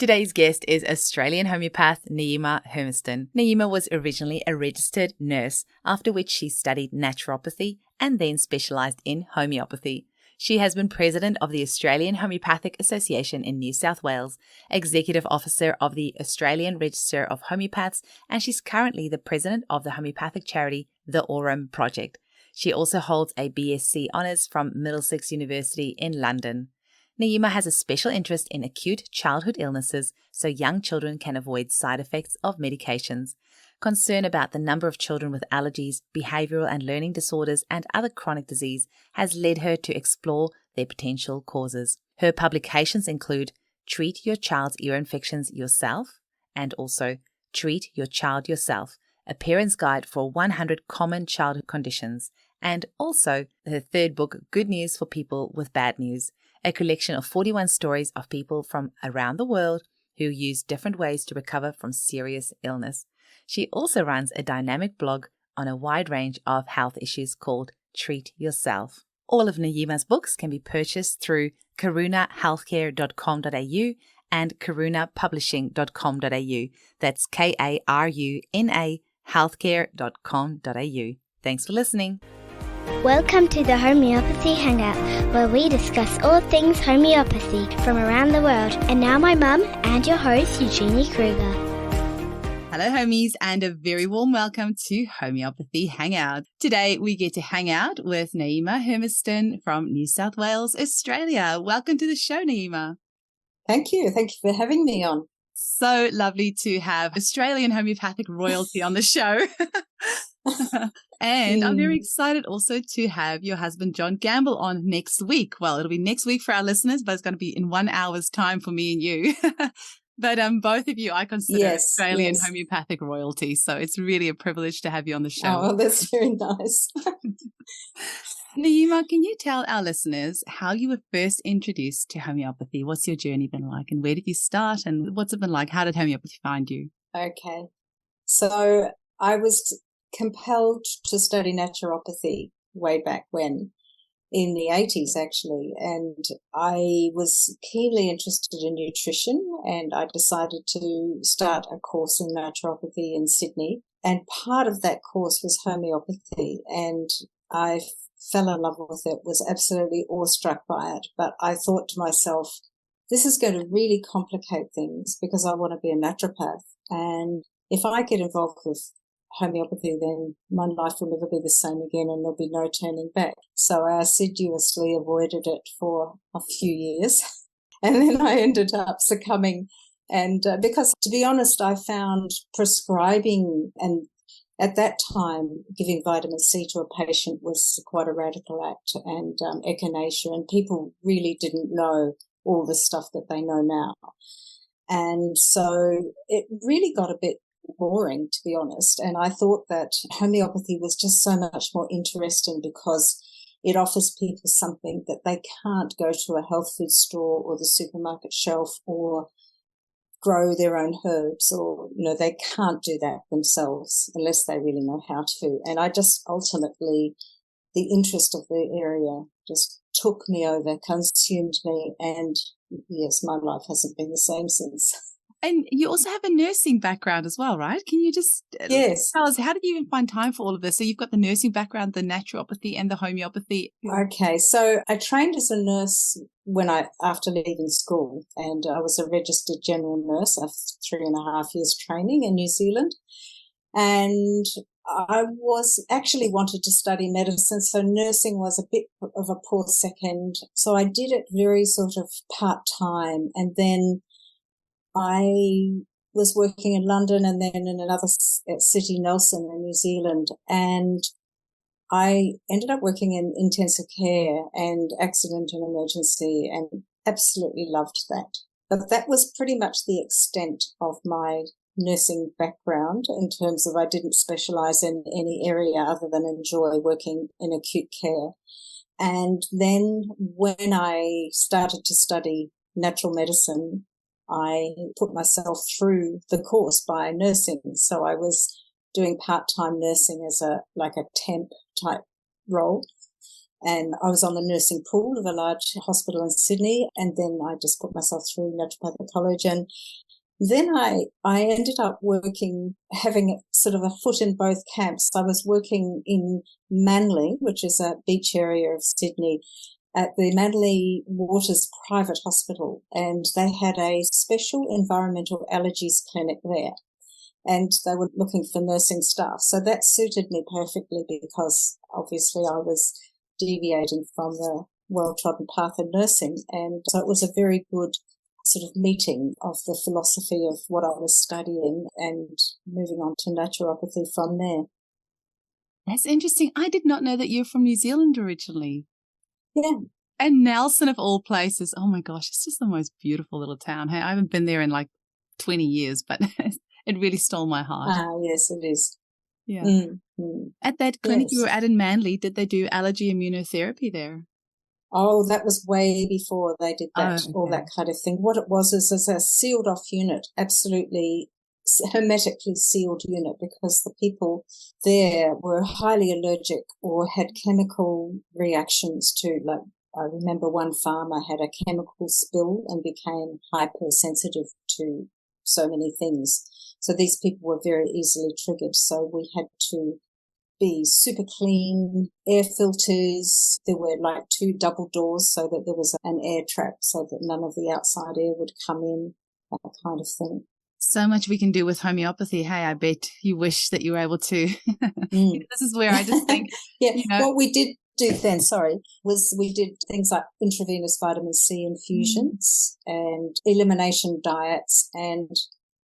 Today's guest is Australian homeopath Nyema Hermiston. Nyema was originally a registered nurse, after which she studied naturopathy and then specialised in homeopathy. She has been president of the Australian Homeopathic Association in New South Wales, executive officer of the Australian Register of Homeopaths, and she's currently the president of the homeopathic charity The Aurum Project. She also holds a BSc Honours from Middlesex University in London. Nyema has a special interest in acute childhood illnesses so young children can avoid side effects of medications. Concern about the number of children with allergies, behavioural and learning disorders, and other chronic disease has led her to explore their potential causes. Her publications include Treat Your Child's Ear Infections Yourself and also Treat Your Child Yourself, a parent's guide for 100 common childhood conditions, and also her third book, Good News for People with Bad News, a collection of 41 stories of people from around the world who use different ways to recover from serious illness. She also runs a dynamic blog on a wide range of health issues called Treat Yourself. All of Nyema's books can be purchased through karunahealthcare.com.au and karunapublishing.com.au. That's Karuna healthcare.com.au. Thanks for listening. Welcome to the Homeopathy Hangout, where we discuss all things homeopathy from around the world. And now my mum and your host, Eugenie Kruger. Hello, homies, and a very warm welcome to Homeopathy Hangout. Today, we get to hang out with Nyema Hermiston from New South Wales, Australia. Welcome to the show, Nyema. Thank you. Thank you for having me on. So lovely to have Australian homeopathic royalty on the show. And I'm very excited also to have your husband, John Gamble, on next week. Well, it'll be next week for our listeners, but it's going to be in 1 hour's time for me and you. But both of you I consider Australian homeopathic royalty, so it's really a privilege to have you on the show. Oh, well, that's very nice. Nyema, can you tell our listeners how you were first introduced to homeopathy? What's your journey been like, and where did you start, and what's it been like? How did homeopathy find you? Okay. So I was compelled to study naturopathy way back when, in the 80s actually, and I was keenly interested in nutrition, and I decided to start a course in naturopathy in Sydney, and part of that course was homeopathy, and I fell in love with it, was absolutely awestruck by it, but I thought to myself, this is going to really complicate things because I want to be a naturopath, and if I get involved with homeopathy, then my life will never be the same again and there'll be no turning back. So I assiduously avoided it for a few years and then I ended up succumbing. And because, to be honest, I found prescribing and at that time giving vitamin C to a patient was quite a radical act, and echinacea, and people really didn't know all the stuff that they know now. And so it really got a bit boring, to be honest, and I thought that homeopathy was just so much more interesting because it offers people something that they can't go to a health food store or the supermarket shelf or grow their own herbs, or they can't do that themselves unless they really know how to. And I just ultimately, the interest of the area just took me over, consumed me, and yes, my life hasn't been the same since. And you also have a nursing background as well, right? Can you just tell us, how did you even find time for all of this? So you've got the nursing background, the naturopathy and the homeopathy. Okay, so I trained as a nurse after leaving school, and I was a registered general nurse after 3.5 years training in New Zealand. And I was actually wanted to study medicine, so nursing was a bit of a poor second. So I did it very sort of part-time, and then I was working in London and then in another city, Nelson, in New Zealand, and I ended up working in intensive care and accident and emergency and absolutely loved that. But that was pretty much the extent of my nursing background in terms of I didn't specialise in any area other than enjoy working in acute care. And then when I started to study natural medicine, I put myself through the course by nursing. So I was doing part-time nursing as a temp type role. And I was on the nursing pool of a large hospital in Sydney, and then I just put myself through naturopathic college. And then I ended up working, having sort of a foot in both camps. I was working in Manly, which is a beach area of Sydney, at the Manly Waters Private Hospital, and they had a special environmental allergies clinic there, and they were looking for nursing staff. So that suited me perfectly because obviously I was deviating from the well-trodden path of nursing, and so it was a very good sort of meeting of the philosophy of what I was studying and moving on to naturopathy from there. That's interesting. I did not know that you're from New Zealand originally. Yeah. And Nelson, of all places, oh my gosh, it's just the most beautiful little town. Hey, I haven't been there in like 20 years, but it really stole my heart. Ah, yes, it is. Yeah. Mm-hmm. At that clinic you were at in Manly, did they do allergy immunotherapy there? Oh, that was way before they did that, okay. all that kind of thing. What it was is a sealed off unit, absolutely hermetically sealed unit, because the people there were highly allergic or had chemical reactions to, like, I remember one farmer had a chemical spill and became hypersensitive to so many things. So these people were very easily triggered. So we had to be super clean, air filters. There were like 2 double doors so that there was an air trap so that none of the outside air would come in, that kind of thing. So much we can do with homeopathy. Hey, I bet you wish that you were able to. This is where I just think, yeah, what we did do then, was we did things like intravenous vitamin C infusions and elimination diets and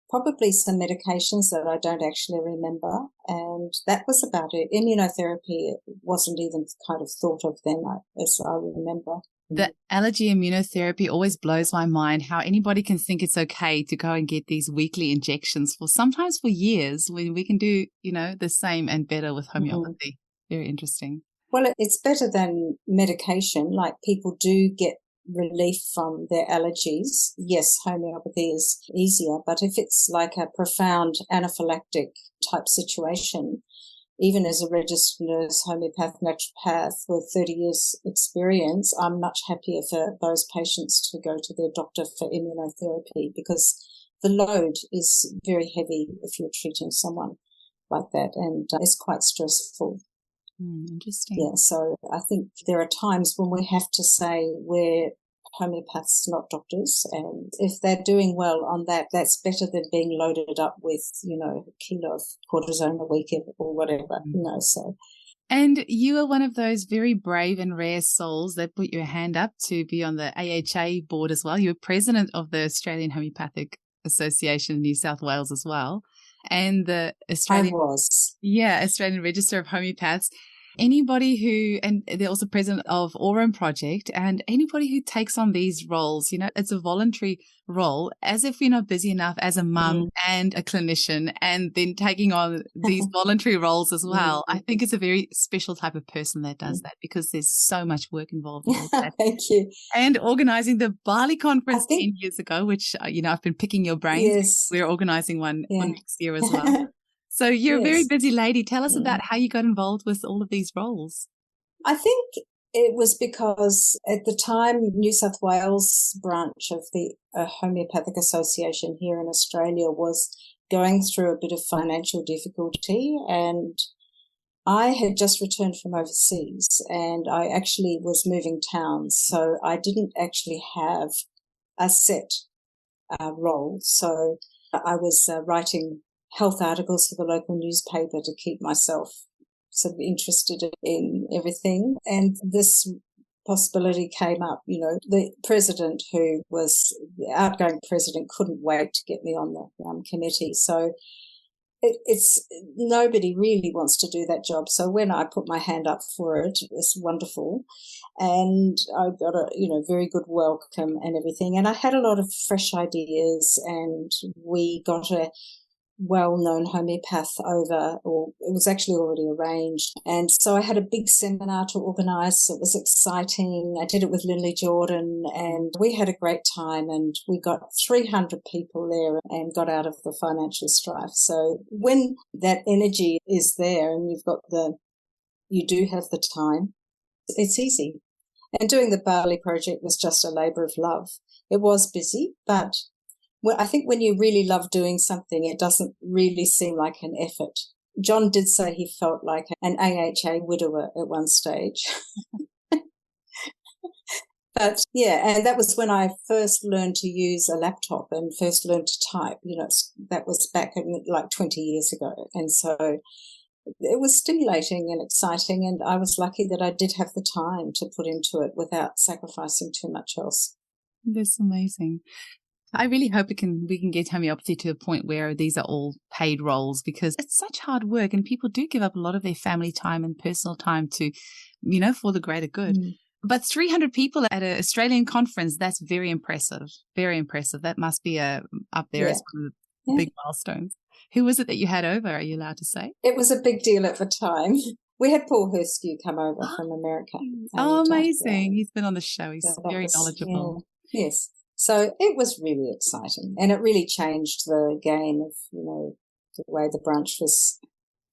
probably some medications that I don't actually remember. And that was about it. Immunotherapy wasn't even kind of thought of then, as I remember. The allergy immunotherapy always blows my mind, how anybody can think it's okay to go and get these weekly injections for sometimes for years when we can do, the same and better with homeopathy. Very interesting. Well, it's better than medication. Like, people do get relief from their allergies. Yes, homeopathy is easier, but if it's like a profound anaphylactic type situation, even as a registered nurse, homeopath, naturopath with 30 years experience, I'm much happier for those patients to go to their doctor for immunotherapy, because the load is very heavy if you're treating someone like that, and it's quite stressful. Interesting. Yeah, so I think there are times when we have to say we're homeopaths, not doctors, and if they're doing well on that, that's better than being loaded up with, a kilo of cortisone a week or whatever, so. And you are one of those very brave and rare souls that put your hand up to be on the AHA board as well. You were president of the Australian Homeopathic Association in New South Wales as well, and the Australian Register of Homeopaths. Anybody and they're also president of Aurum Project, and anybody who takes on these roles, it's a voluntary role, as if you're not busy enough as a mum and a clinician, and then taking on these voluntary roles as well. I think it's a very special type of person that does that, because there's so much work involved in all that. Thank you. And organising the Bali conference 10 years ago, which, I've been picking your brains. Yes. We're organising one for next year as well. So you're a very busy lady. Tell us about how you got involved with all of these roles. I think it was because at the time, New South Wales branch of the Homeopathic Association here in Australia was going through a bit of financial difficulty, and I had just returned from overseas, and I actually was moving towns, so I didn't actually have a set role. So I was writing health articles for the local newspaper to keep myself sort of interested in everything. And this possibility came up, the president, who was the outgoing president, couldn't wait to get me on the committee. So it's nobody really wants to do that job. So when I put my hand up for it, it was wonderful. And I got a, very good welcome and everything. And I had a lot of fresh ideas, and we got a well-known homeopath over, or it was actually already arranged. And so I had a big seminar to organise. It was exciting. I did it with Lindley Jordan, and we had a great time, and we got 300 people there and got out of the financial strife. So when that energy is there and you do have the time, It's easy. And doing the Bali project was just a labour of love. It was busy, but I think when you really love doing something, it doesn't really seem like an effort. John did say he felt like an AHA widower at one stage. But yeah, and that was when I first learned to use a laptop and first learned to type. That was back in like 20 years ago. And so it was stimulating and exciting, and I was lucky that I did have the time to put into it without sacrificing too much else. That's amazing. I really hope we can get homeopathy to a point where these are all paid roles, because it's such hard work and people do give up a lot of their family time and personal time to, for the greater good. Mm. But 300 people at an Australian conference, that's very impressive. Very impressive. That must be up there as one of the big milestones. Who was it that you had over? Are you allowed to say? It was a big deal at the time. We had Paul Herskew come over from America. Oh, amazing. He's been on the show. He's very knowledgeable. Yeah. Yes. So it was really exciting, and it really changed the game of, the way the branch was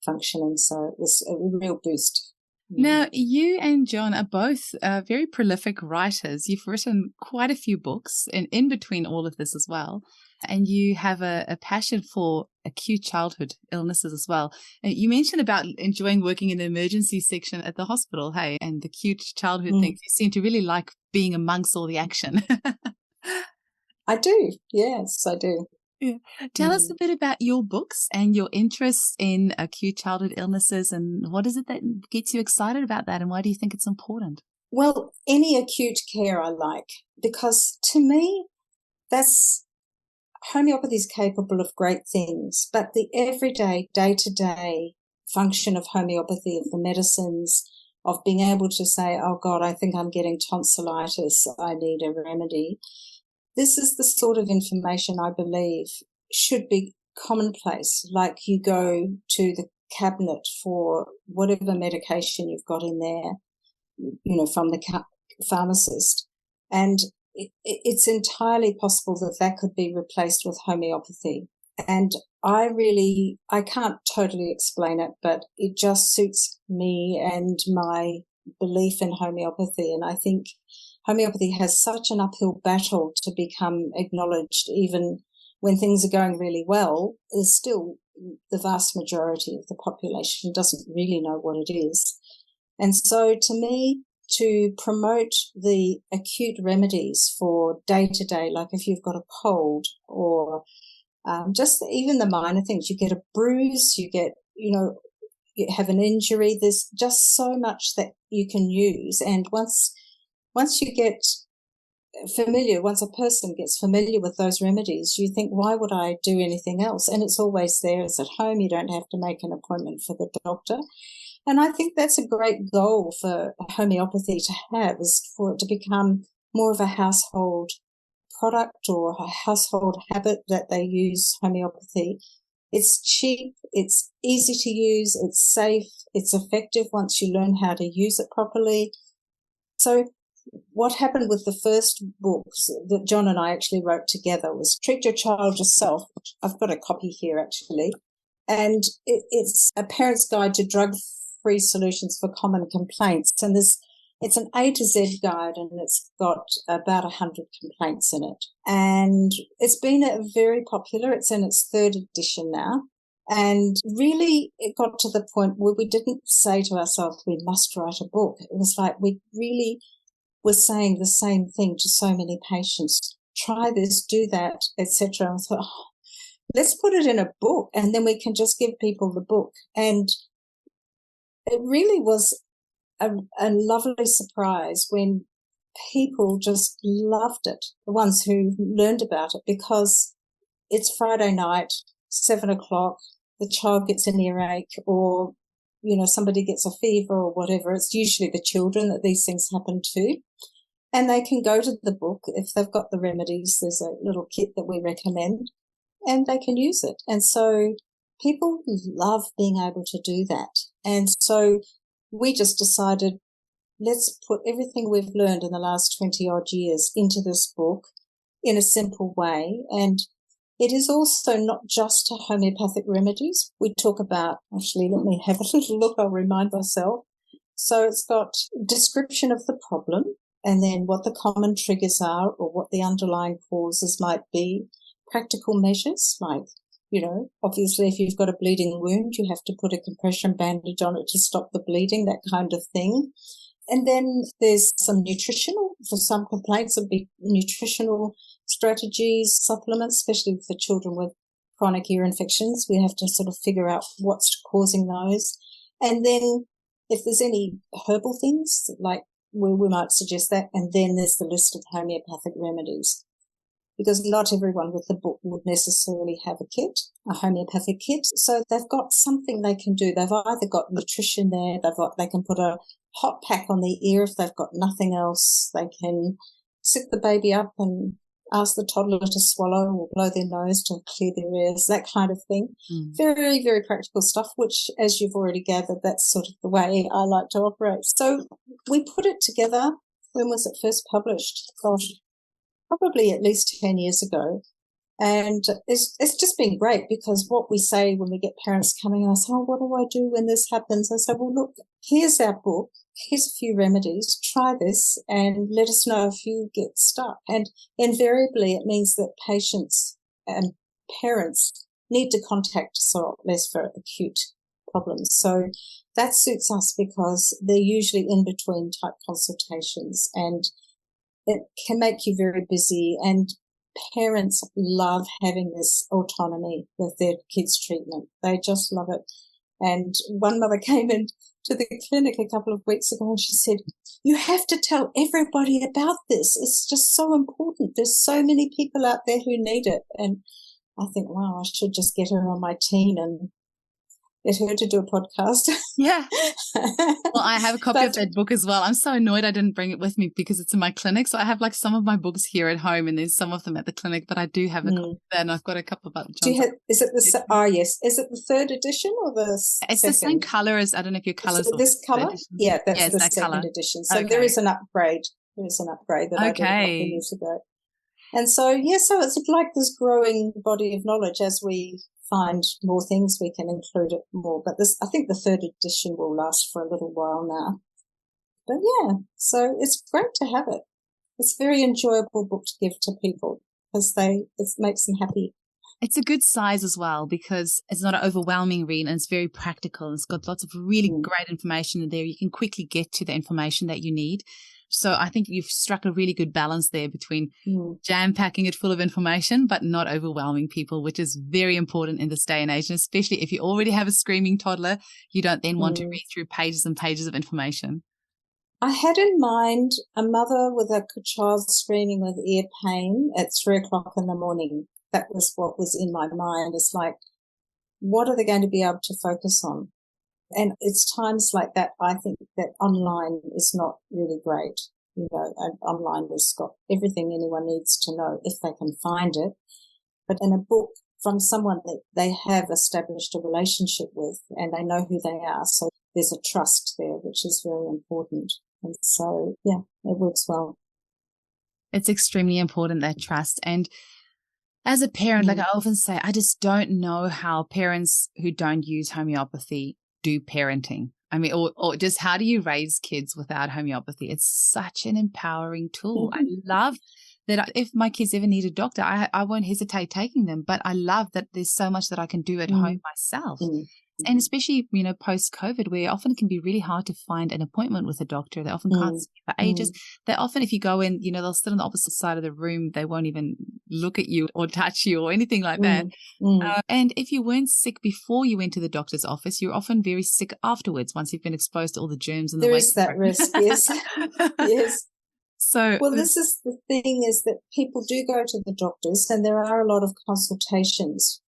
functioning. So it was a real boost. Now, you and John are both very prolific writers. You've written quite a few books, and in between all of this as well. And you have a passion for acute childhood illnesses as well. And you mentioned about enjoying working in the emergency section at the hospital, hey, and the acute childhood things. You seem to really like being amongst all the action. I do. Yes, I do. Yeah. Tell us a bit about your books and your interests in acute childhood illnesses, and what is it that gets you excited about that, and why do you think it's important? Well, any acute care I like, because to me, homeopathy is capable of great things, but the everyday, day-to-day function of homeopathy, of the medicines, of being able to say, oh God, I think I'm getting tonsillitis, I need a remedy. This is the sort of information I believe should be commonplace, like you go to the cabinet for whatever medication you've got in there, from the pharmacist. And it's entirely possible that could be replaced with homeopathy. And I can't totally explain it, but it just suits me and my belief in homeopathy. And I think homeopathy has such an uphill battle to become acknowledged, even when things are going really well. There's still the vast majority of the population doesn't really know what it is. And so to me, to promote the acute remedies for day-to-day, like if you've got a cold or just even the minor things, you get a bruise, you get, you have an injury, there's just so much that you can use. And once you get familiar, once a person gets familiar with those remedies, you think, why would I do anything else? And it's always there. It's at home. You don't have to make an appointment for the doctor. And I think that's a great goal for homeopathy to have, is for it to become more of a household product or a household habit that they use homeopathy. It's cheap, it's easy to use, it's safe, it's effective once you learn how to use it properly. So what happened with the first books that John and I actually wrote together was Treat Your Child Yourself. I've got a copy here actually. And it's a parent's guide to drug-free solutions for common complaints. And it's an A to Z guide, and it's got about 100 complaints in it. And it's been very popular. It's in its third edition now. And really it got to the point where we didn't say to ourselves, we must write a book. It was like we really were saying the same thing to so many patients. Try this, do that, etc. I thought, let's put it in a book, and then we can just give people the book. And it really was a lovely surprise when people just loved it, the ones who learned about it, because it's Friday night, 7:00, the child gets an earache, or, somebody gets a fever or whatever. It's usually the children that these things happen to. And they can go to the book. If they've got the remedies, there's a little kit that we recommend, and they can use it. And so people love being able to do that. And so we just decided, let's put everything we've learned in the last 20 odd years into this book in a simple way. And it is also not just homeopathic remedies. We talk about, actually, let me have a little look, I'll remind myself. So it's got description of the problem and then what the common triggers are or what the underlying causes might be, practical measures like, obviously if you've got a bleeding wound, you have to put a compression bandage on it to stop the bleeding, that kind of thing. And then there's some nutritional, for some complaints, would be nutritional strategies, supplements, especially for children with chronic ear infections. We have to sort of figure out what's causing those. And then if there's any herbal things, like we might suggest that. And then there's the list of homeopathic remedies, because not everyone with the book would necessarily have a homeopathic kit. So they've got something they can do. They've either got nutrition there, they can put a hot pack on the ear if they've got nothing else. They can sit the baby up and ask the toddler to swallow or blow their nose to clear their ears, that kind of thing. Very, very practical stuff, which, as you've already gathered, that's sort of the way I like to operate. So we put it together. When was it first published? Gosh, probably at least 10 years ago. And it's just been great, because what we say when we get parents coming, I say, oh, what do I do when this happens? I say, well, look, here's our book. Here's a few remedies. Try this and let us know if you get stuck. And invariably it means that patients and parents need to contact us a lot less for acute problems. So that suits us, because they're usually in between type consultations, and it can make you very busy, and parents love having this autonomy with their kids' treatment. They just love it. And one mother came in to the clinic a couple of weeks ago and she said, you have to tell everybody about this. It's just so important. There's so many people out there who need it. And I think, wow, I should just get her on my team and get her to do a podcast. Yeah. Well, I have a copy of that book as well. I'm so annoyed I didn't bring it with me because it's in my clinic. So I have like some of my books here at home and there's some of them at the clinic, but I do have a copy of that, and I've got a couple of other ones. Is it yes. Is it the third edition or the second? It's the same color as, I don't know if your colors. This color? Yeah, that's the second edition. So there is an upgrade. There is an upgrade that I did a couple of years ago. And so, so it's like this growing body of knowledge. As we find more things, we can include it more. But I think the third edition will last for a little while now. But so it's great to have it. It's a very enjoyable book to give to people because it makes them happy. It's a good size as well, because it's not an overwhelming read and it's very practical. It's got lots of really great information in there. You can quickly get to the information that you need. So I think you've struck a really good balance there between jam-packing it full of information but not overwhelming people, which is very important in this day and age. And especially if you already have a screaming toddler, you don't then want to read through pages and pages of information. I had in mind a mother with a child screaming with ear pain at 3:00 in the morning. That was what was in my mind. It's like, what are they going to be able to focus on? And it's times like that I think that online is not really great. And online has got everything anyone needs to know if they can find it. But in a book from someone that they have established a relationship with and they know who they are, so there's a trust there, which is very important. And so, it works well. It's extremely important, that trust. And as a parent, like I often say, I just don't know how parents who don't use homeopathy do parenting. I mean, or just how do you raise kids without homeopathy? It's such an empowering tool. I love that if my kids ever need a doctor, I won't hesitate taking them, but I love that there's so much that I can do at home myself. And especially, post-COVID, where often it can be really hard to find an appointment with a doctor. They often can't see for ages. They often, if you go in, they'll sit on the opposite side of the room. They won't even look at you or touch you or anything like that. And if you weren't sick before you went to the doctor's office, you're often very sick afterwards once you've been exposed to all the germs and the there is that risk, yes. Yes. So, this is the thing, is that people do go to the doctors and there are a lot of consultations.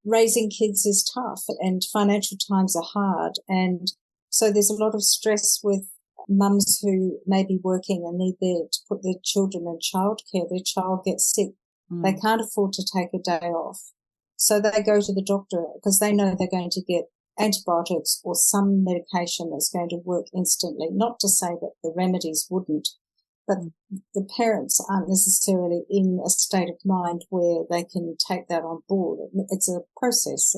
Raising kids is tough and financial times are hard. And so there's a lot of stress with mums who may be working and need to put their children in childcare. Their child gets sick. They can't afford to take a day off. So they go to the doctor because they know they're going to get antibiotics or some medication that's going to work instantly. Not to say that the remedies wouldn't. But the parents aren't necessarily in a state of mind where they can take that on board. It's a process.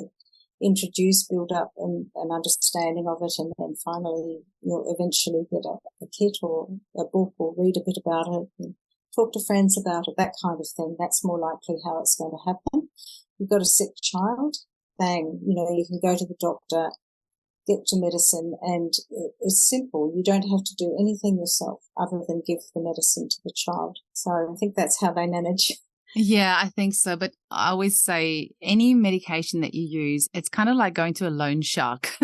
introduce, build up an understanding of it, and then finally you'll eventually get a kit or a book or read a bit about it and talk to friends about it, that kind of thing. That's more likely how it's going to happen. You've got a sick child, bang, you can go to the doctor, get your medicine, and it's simple. You don't have to do anything yourself other than give the medicine to the child. So I think that's how they manage. Yeah, I think so. But I always say any medication that you use, it's kind of like going to a loan shark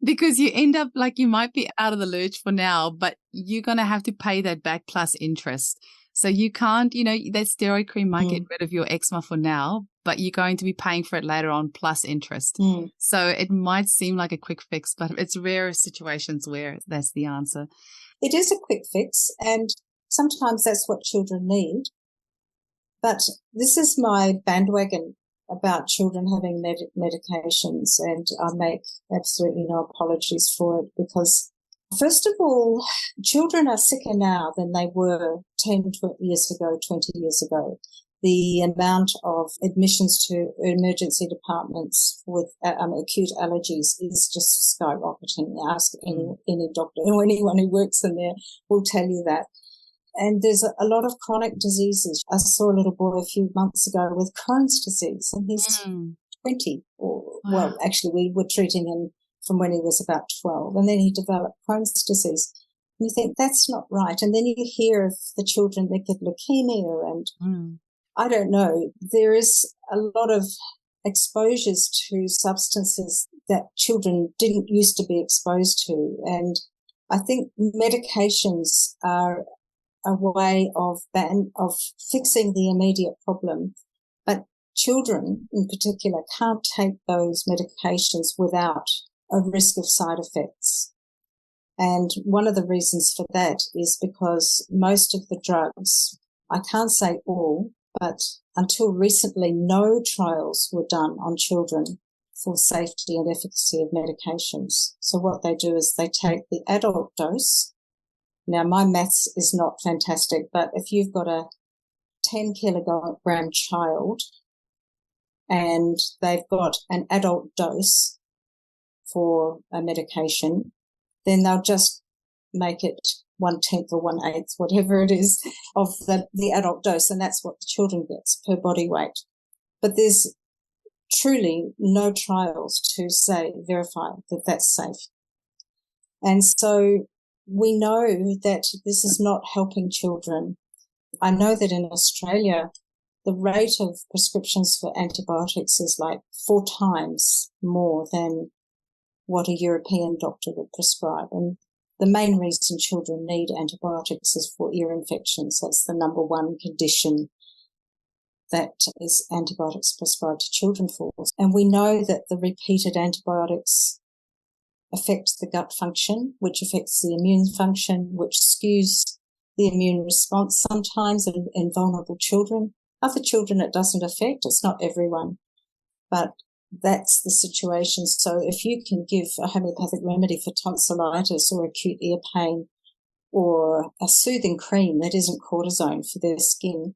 because you end up like you might be out of the lurch for now, but you're going to have to pay that back plus interest. So you can't, that steroid cream might get rid of your eczema for now, but you're going to be paying for it later on plus interest. So it might seem like a quick fix, but it's rare situations where that's the answer. It is a quick fix, and sometimes that's what children need. But this is my bandwagon about children having medications, and I make absolutely no apologies for it because, first of all, children are sicker now than they were 10, 20 years ago, 20 years ago. The amount of admissions to emergency departments with acute allergies is just skyrocketing. Ask any doctor or anyone who works in there will tell you that. And there's a lot of chronic diseases. I saw a little boy a few months ago with Crohn's disease, and he's 20. Well, actually, we were treating him from when he was about 12, and then he developed Crohn's disease. You think that's not right. And then you hear of the children that get leukemia, and I don't know. There is a lot of exposures to substances that children didn't used to be exposed to. And I think medications are a way of fixing the immediate problem. But children in particular can't take those medications without a risk of side effects. And one of the reasons for that is because most of the drugs, I can't say all, but until recently, no trials were done on children for safety and efficacy of medications. So what they do is they take the adult dose. Now, my maths is not fantastic, but if you've got a 10 kilogram child and they've got an adult dose for a medication, then they'll just make it 1/10 or 1/8, whatever it is, of the adult dose, and that's what the children gets per body weight. But there's truly no trials to verify that that's safe. And so we know that this is not helping children. I know that in Australia, the rate of prescriptions for antibiotics is like 4 times more than what a European doctor would prescribe. And the main reason children need antibiotics is for ear infections. That's the number one condition that is antibiotics prescribed to children for. And we know that the repeated antibiotics affect the gut function, which affects the immune function, which skews the immune response sometimes in vulnerable children. Other children it doesn't affect. It's not everyone, but that's the situation. So if you can give a homeopathic remedy for tonsillitis or acute ear pain, or a soothing cream that isn't cortisone for their skin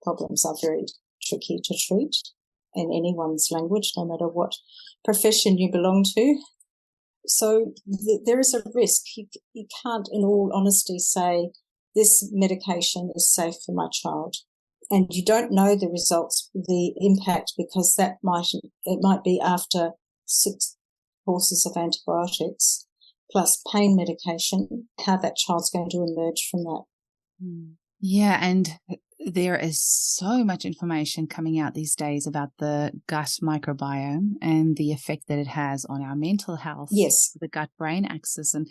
problems are very tricky to treat in anyone's language, no matter what profession you belong to. So there is a risk. You can't, in all honesty, say this medication is safe for my child. And you don't know the results, the impact, because it might be after 6 courses of antibiotics plus pain medication, how that child's going to emerge from that. Yeah, and there is so much information coming out these days about the gut microbiome and the effect that it has on our mental health. Yes. The gut-brain axis. And,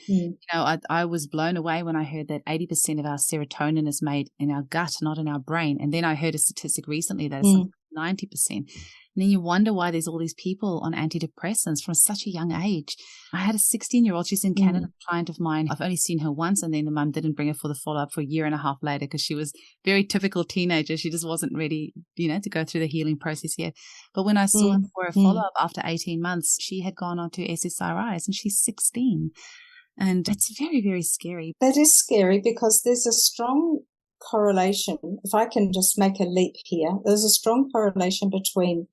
I was blown away when I heard that 80% of our serotonin is made in our gut, not in our brain. And then I heard a statistic recently that it's 90%. And then you wonder why there's all these people on antidepressants from such a young age. I had a 16-year-old, she's in Canada, a client of mine. I've only seen her once, and then the mum didn't bring her for the follow-up for a year and a half later because she was very typical teenager. She just wasn't ready, to go through the healing process yet. But when I saw her for a follow-up after 18 months, she had gone on to SSRIs, and she's 16. And it's very, very scary. That is scary because there's a strong correlation. If I can just make a leap here, there's a strong correlation between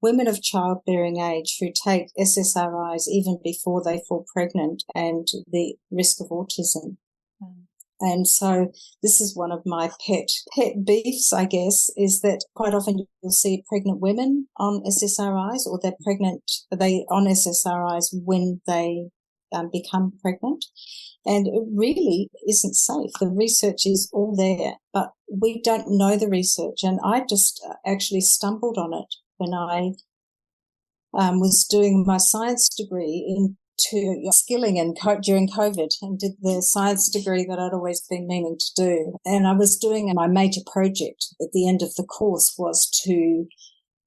women of childbearing age who take SSRIs even before they fall pregnant and the risk of autism. And so this is one of my pet beefs, I guess, is that quite often you'll see pregnant women on SSRIs, or they're on SSRIs when they become pregnant. And it really isn't safe. The research is all there, but we don't know the research. And I just actually stumbled on it when I was doing my science degree into skilling during COVID, and did the science degree that I'd always been meaning to do. And I was doing my major project at the end of the course was to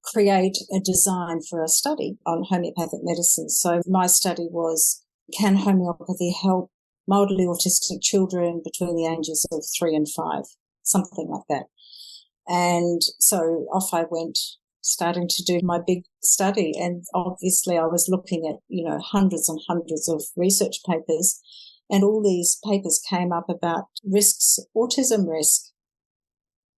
create a design for a study on homeopathic medicine. So my study was, can homeopathy help mildly autistic children between the ages of 3 and 5, something like that. And so off I went, starting to do my big study. And obviously I was looking at, hundreds and hundreds of research papers, and all these papers came up about risks, autism risk.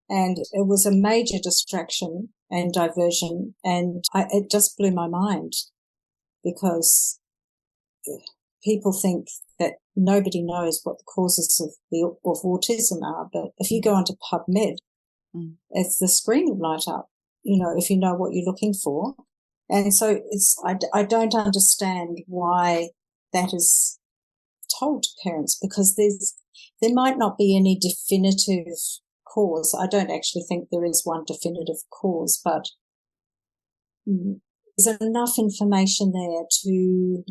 And it was a major distraction and diversion. And it just blew my mind, because people think that nobody knows what the causes of autism are. But if you go onto PubMed, it's the screen will light up, if you know what you're looking for. And so I don't understand why that is told to parents, because there might not be any definitive cause. I don't actually think there is one definitive cause, but there's enough information there to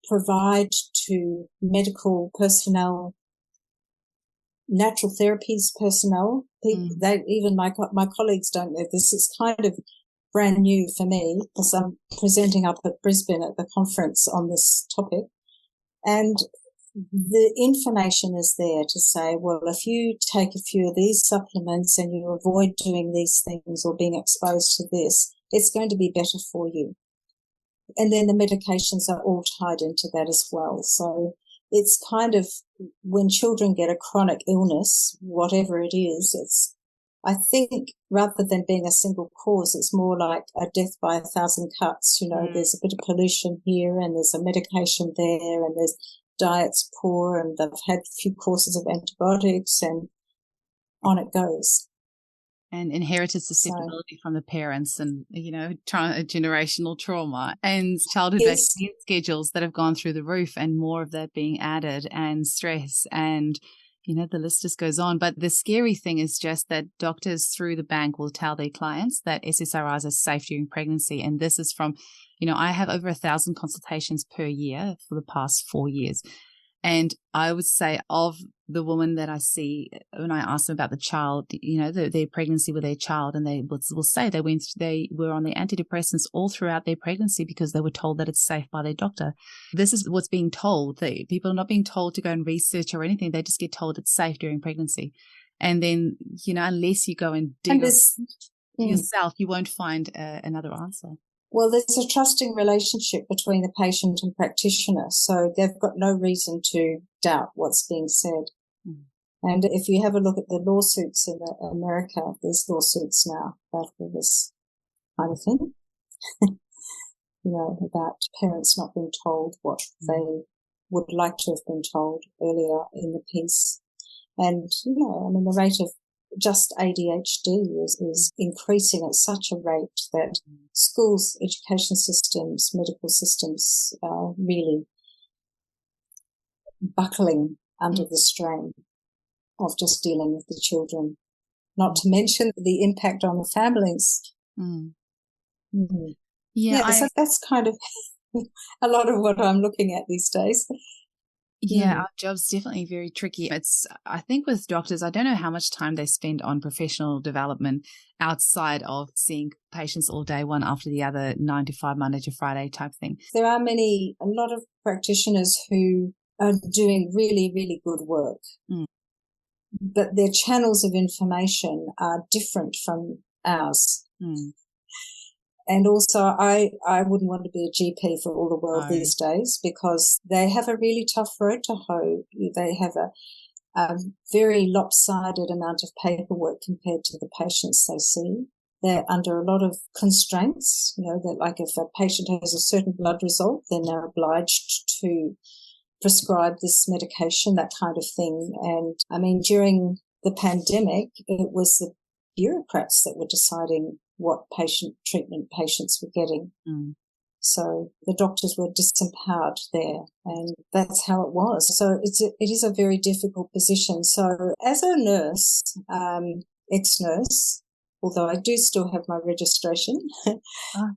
provide to medical personnel, natural therapies personnel. Even my colleagues don't know this. It's kind of brand new for me, because I'm presenting up at Brisbane at the conference on this topic. And the information is there to say, well, if you take a few of these supplements and you avoid doing these things or being exposed to this, it's going to be better for you. And then the medications are all tied into that as well. So it's kind of, when children get a chronic illness, whatever it is, I think rather than being a single cause, it's more like a death by 1,000 cuts. There's a bit of pollution here, and there's a medication there, and there's diet's poor, and they've had a few courses of antibiotics, and on it goes. And inherited susceptibility from the parents, and, generational trauma, and childhood vaccine schedules that have gone through the roof, and more of that being added, and stress, and, the list just goes on. But the scary thing is just that doctors through the bank will tell their clients that SSRIs are safe during pregnancy. And this is from, I have over 1,000 consultations per year for the past 4 years. And I would say, of the woman that I see, when I ask them about the child, their pregnancy with their child, and they will say they were on the antidepressants all throughout their pregnancy because they were told that it's safe by their doctor. This is what's being told. People are not being told to go and research or anything. They just get told it's safe during pregnancy. And then, unless you go and dig yourself, you won't find another answer. Well, there's a trusting relationship between the patient and practitioner, so they've got no reason to doubt what's being said. And if you have a look at the lawsuits in America, there's lawsuits now about this kind of thing, about parents not being told what they would like to have been told earlier in the piece. And, the rate of just ADHD is increasing at such a rate that schools, education systems, medical systems are really buckling under the strain of just dealing with the children, not to mention the impact on the families. So that's kind of a lot of what I'm looking at these days. Yeah, our job's definitely very tricky. I think with doctors, I don't know how much time they spend on professional development outside of seeing patients all day, one after the other, 9 to 5, Monday to Friday type thing. There are a lot of practitioners who are doing really, really good work, but their channels of information are different from ours. And also, I wouldn't want to be a GP for all the world these days, because they have a really tough road to hoe. They have a very lopsided amount of paperwork compared to the patients they see. they're under a lot of constraints, that like if a patient has a certain blood result, then they're obliged to prescribe this medication, that kind of thing. And I mean, during the pandemic, it was the bureaucrats that were deciding what treatment patients were getting. So the doctors were disempowered there, and that's how it was. So it is a very difficult position. So as a nurse, ex-nurse, although I do still have my registration,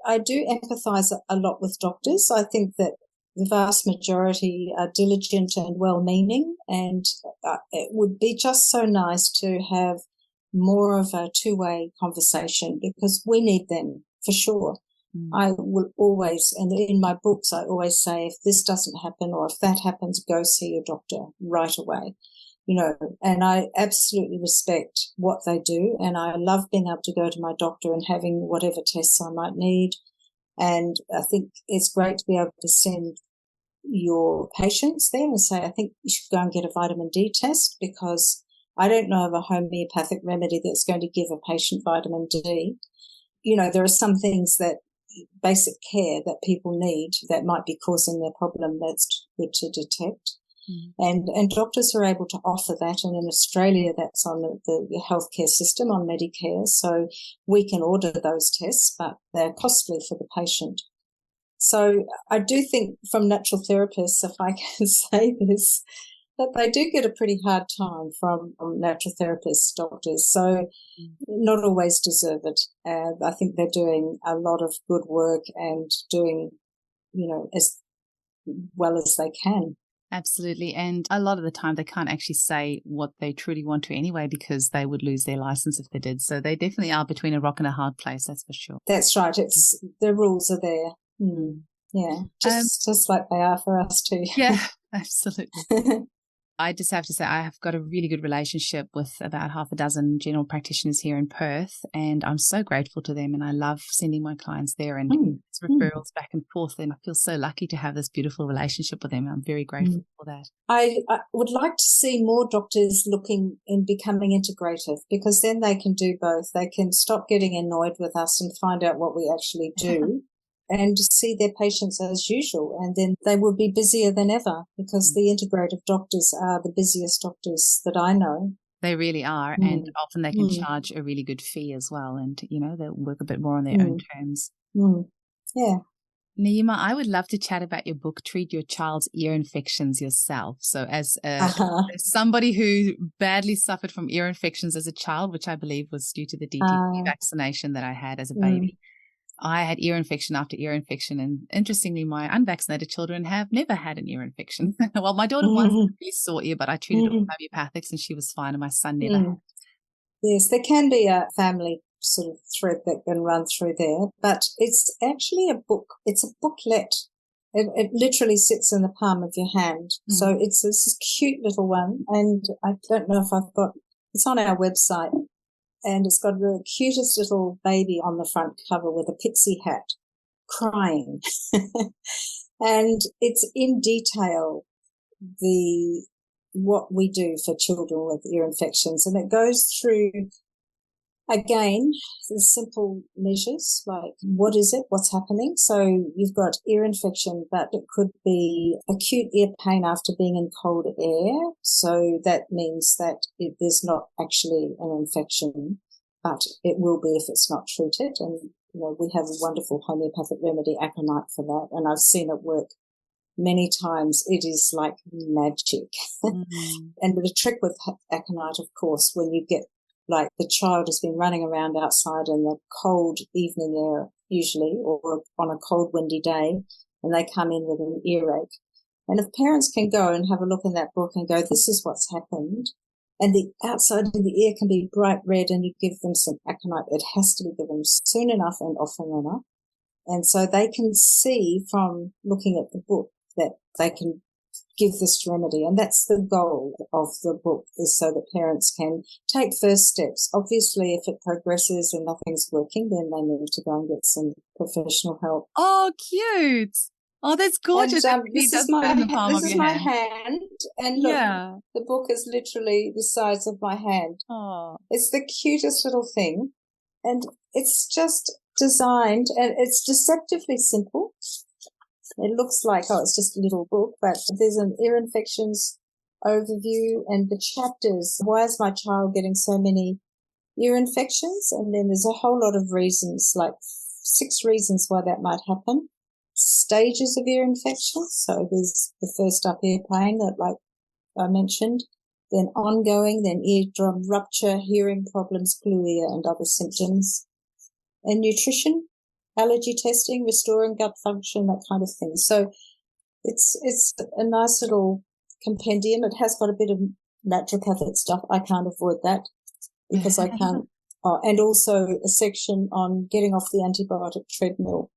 I do empathise a lot with doctors. I think that the vast majority are diligent and well-meaning, and it would be just so nice to have more of a two-way conversation, because we need them for sure. I will always, and in my books, I always say, if this doesn't happen or if that happens, go see your doctor right away, and I absolutely respect what they do. And I love being able to go to my doctor and having whatever tests I might need. And I think it's great to be able to send your patients there and say, I think you should go and get a vitamin D test, because I don't know of a homeopathic remedy that's going to give a patient vitamin D. There are some things that basic care that people need that might be causing their problem that's good to detect. And doctors are able to offer that. And in Australia, that's on the healthcare system, on Medicare. So we can order those tests, but they're costly for the patient. So I do think from natural therapists, if I can say this, that they do get a pretty hard time from natural therapists, doctors. So not always deserve it. I think they're doing a lot of good work and doing, as well as they can. Absolutely. And a lot of the time they can't actually say what they truly want to anyway, because they would lose their license if they did. So they definitely are between a rock and a hard place, that's for sure. That's right. The rules are there. Yeah, just like they are for us too. Yeah, absolutely. I just have to say I have got a really good relationship with about half a dozen general practitioners here in Perth, and I'm so grateful to them, and I love sending my clients there and it's referrals back and forth, and I feel so lucky to have this beautiful relationship with them. I'm very grateful for that. I would like to see more doctors looking in becoming integrative, because then they can do both. They can stop getting annoyed with us and find out what we actually do. And see their patients as usual, and then they will be busier than ever, because the integrative doctors are the busiest doctors that I know. They really are, and often they can charge a really good fee as well, and, they'll work a bit more on their own terms. Yeah. Nyema, I would love to chat about your book, Treat Your Child's Ear Infections Yourself. So as somebody who badly suffered from ear infections as a child, which I believe was due to the DTP vaccination that I had as a baby, I had ear infection after ear infection, and interestingly, my unvaccinated children have never had an ear infection. Well, my daughter once had a really sore ear, but I treated her with homeopathics and she was fine, and my son never had. Yes, there can be a family sort of thread that can run through there, but it's actually a book. It's a booklet. It literally sits in the palm of your hand. So it's this cute little one, and I don't know if it's on our website. And it's got the cutest little baby on the front cover with a pixie hat, crying. And it's in detail what we do for children with ear infections. And it goes through, again, the simple measures, like what is it, what's happening. So you've got ear infection, but it could be acute ear pain after being in cold air. So that means that there's not actually an infection, but it will be if it's not treated. And, we have a wonderful homeopathic remedy, aconite, for that. And I've seen it work many times. It is like magic. And the trick with aconite, of course, when you get, like, the child has been running around outside in the cold evening air, usually, or on a cold, windy day, and they come in with an earache. And if parents can go and have a look in that book and go, this is what's happened, and the outside of the ear can be bright red, and you give them some aconite, it has to be given soon enough and often enough. And so they can see from looking at the book that they can give this remedy. And that's the goal of the book, is so that parents can take first steps. Obviously, if it progresses and nothing's working, then they need to go and get some professional help. Oh, cute. Oh, that's gorgeous. And, this is my hand. And look, the book is literally the size of my hand. Oh. It's the cutest little thing. And it's just designed, and it's deceptively simple. It looks like, oh, it's just a little book, but there's an ear infections overview and the chapters. Why is my child getting so many ear infections? And then there's a whole lot of reasons, like 6 reasons why that might happen. Stages of ear infections. So there's the first up ear pain that, like I mentioned, then ongoing, then eardrum rupture, hearing problems, glue ear, and other symptoms. And nutrition, allergy testing, restoring gut function, that kind of thing. So it's a nice little compendium. It has got a bit of naturopathic stuff. I can't avoid that because I can't. And also a section on getting off the antibiotic treadmill.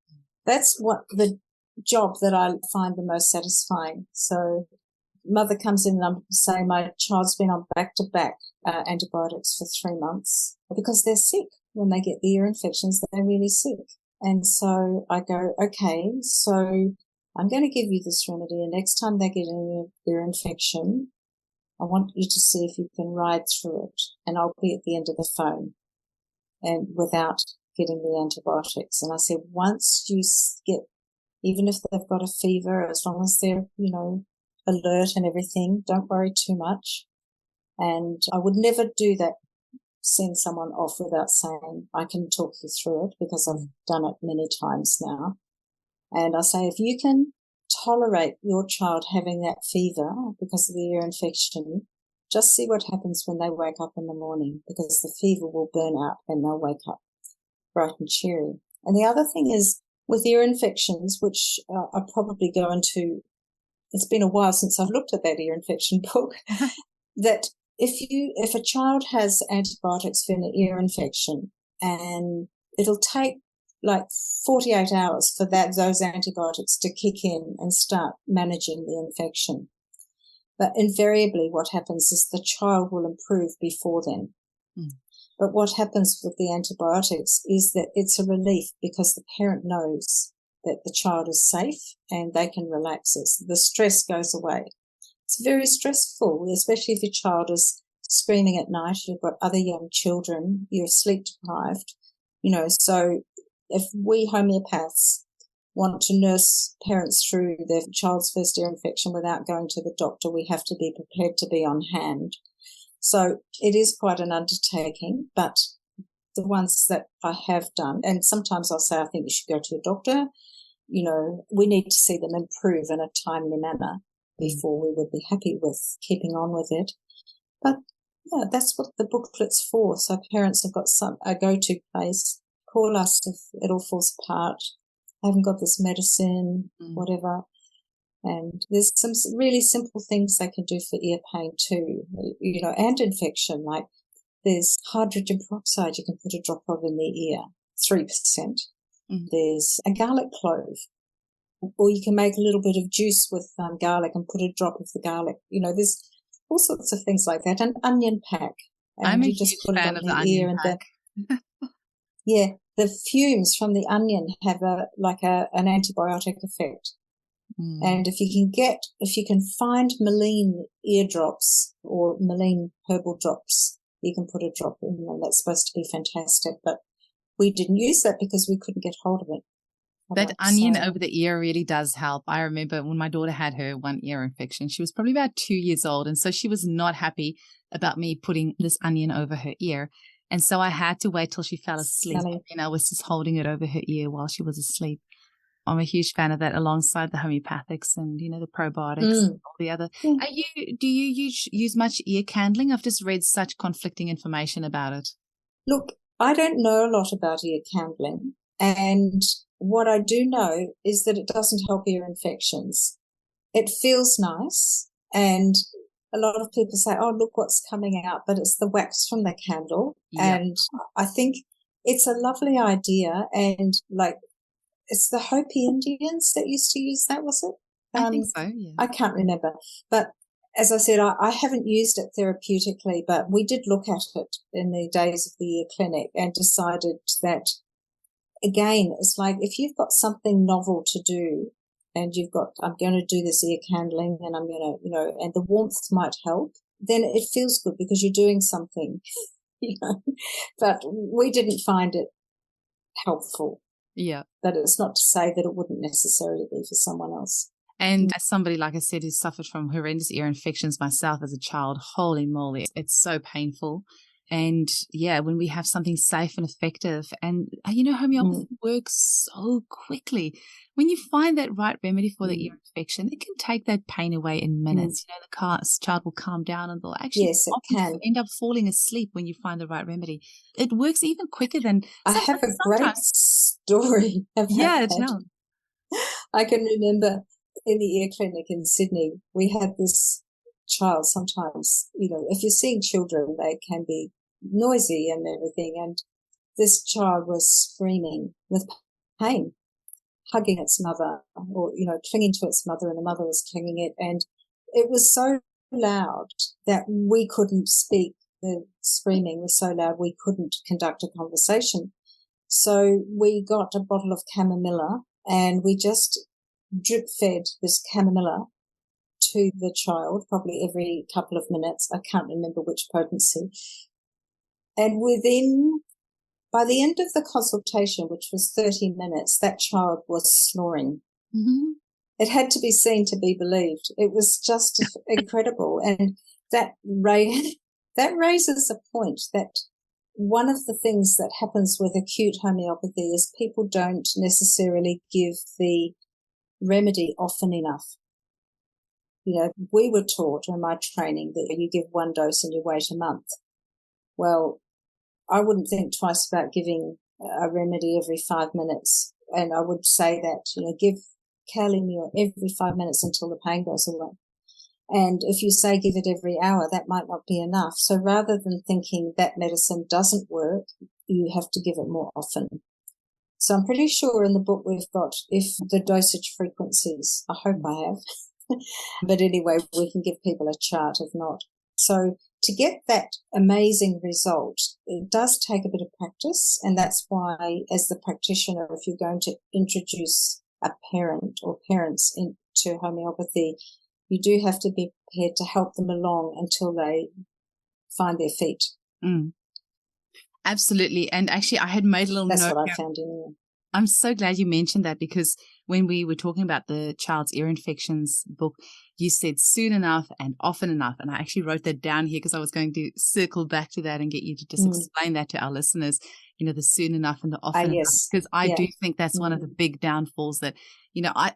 That's what the job that I find the most satisfying. So mother comes in and I'm saying my child's been on back-to-back antibiotics for 3 months because they're sick. When they get the ear infections, they're really sick. And so I go, okay, so I'm going to give you this remedy, and next time they get an ear infection, I want you to see if you can ride through it, and I'll be at the end of the phone and without getting the antibiotics. And I said, once you get, even if they've got a fever, as long as they're, alert and everything, don't worry too much. And I would never do that, send someone off without saying, I can talk you through it, because I've done it many times now. And I say, if you can tolerate your child having that fever because of the ear infection, just see what happens when they wake up in the morning, because the fever will burn out and they'll wake up bright and cheery. And the other thing is with ear infections, which I probably go into, it's been a while since I've looked at that ear infection book, that if a child has antibiotics for an ear infection, and it'll take like 48 hours for those antibiotics to kick in and start managing the infection. But invariably what happens is the child will improve before then. But what happens with the antibiotics is that it's a relief, because the parent knows that the child is safe and they can relax it. The stress goes away. It's very stressful, especially if your child is screaming at night, you've got other young children, you're sleep deprived, so if we homeopaths want to nurse parents through their child's first ear infection without going to the doctor, we have to be prepared to be on hand. So it is quite an undertaking, but the ones that I have done, and sometimes I'll say, I think you should go to a doctor, we need to see them improve in a timely manner before we would be happy with keeping on with it. But yeah, that's what the booklet's for. So parents have got a go-to place. Call us if it all falls apart. I haven't got this medicine, whatever. And there's some really simple things they can do for ear pain too, and infection. Like there's hydrogen peroxide you can put a drop of in the ear, 3%. There's a garlic clove, or you can make a little bit of juice with garlic and put a drop of the garlic. There's all sorts of things like that. An onion pack. And I'm a you just huge put fan it of on the the ear onion and pack. yeah, the fumes from the onion have an antibiotic effect. And if you can find Meline eardrops or Meline herbal drops, you can put a drop in there. That's supposed to be fantastic, but we didn't use that because we couldn't get hold of it. That onion over the ear really does help. I remember when my daughter had her one ear infection, she was probably about 2 years old. And so she was not happy about me putting this onion over her ear. And so I had to wait till she fell asleep. And I was just holding it over her ear while she was asleep. I'm a huge fan of that, alongside the homeopathics and, the probiotics and all the other. Do you use much ear candling? I've just read such conflicting information about it. Look, I don't know a lot about ear candling. And what I do know is that it doesn't help ear infections. It feels nice. And a lot of people say, oh, look what's coming out, but it's the wax from the candle. Yep. And I think it's a lovely idea. And it's the Hopi Indians that used to use that, was it? I think so, yeah. I can't remember. But as I said, I haven't used it therapeutically, but we did look at it in the days of the ear clinic and decided that, again, it's like if you've got something novel to do and I'm going to do this ear candling and I'm going to, and the warmth might help, then it feels good because you're doing something But we didn't find it helpful. Yeah. But it's not to say that it wouldn't necessarily be for someone else. And as somebody, like I said, who suffered from horrendous ear infections myself as a child, holy moly, it's so painful. And yeah, when we have something safe and effective, and homeopathy works so quickly. When you find that right remedy for the ear infection, it can take that pain away in minutes. The child will calm down and they'll actually Yes, it can. end up falling asleep when you find the right remedy. It works even quicker than I have a great story about that. I can remember in the ear clinic in Sydney, we had this child. Sometimes, if you're seeing children, they can be noisy and everything. And this child was screaming with pain, hugging its mother or, clinging to its mother, and the mother was clinging it. And it was so loud that we couldn't speak. The screaming was so loud we couldn't conduct a conversation. So we got a bottle of chamomilla and we just drip fed this chamomilla to the child probably every couple of minutes. I can't remember which potency. And by the end of the consultation, which was 30 minutes, that child was snoring. Mm-hmm. It had to be seen to be believed. It was just incredible. And that raises a point that one of the things that happens with acute homeopathy is people don't necessarily give the remedy often enough. We were taught in my training that you give one dose and you wait a month. Well, I wouldn't think twice about giving a remedy every 5 minutes. And I would say that, give Calimure every 5 minutes until the pain goes away. And if you say give it every hour, that might not be enough. So rather than thinking that medicine doesn't work, you have to give it more often. So I'm pretty sure in the book we've got if the dosage frequencies. I hope I have. But anyway, we can give people a chart if not. So to get that amazing result, it does take a bit of practice. And that's why, as the practitioner, if you're going to introduce a parent or parents into homeopathy, you do have to be prepared to help them along until they find their feet. Absolutely. And actually, I had made a little note. That's what I found anyway. I'm so glad you mentioned that, because when we were talking about the child's ear infections book, you said soon enough and often enough. And I actually wrote that down here because I was going to circle back to that and get you to just explain that to our listeners, the soon enough and the often enough. Because I do think that's one of the big downfalls that,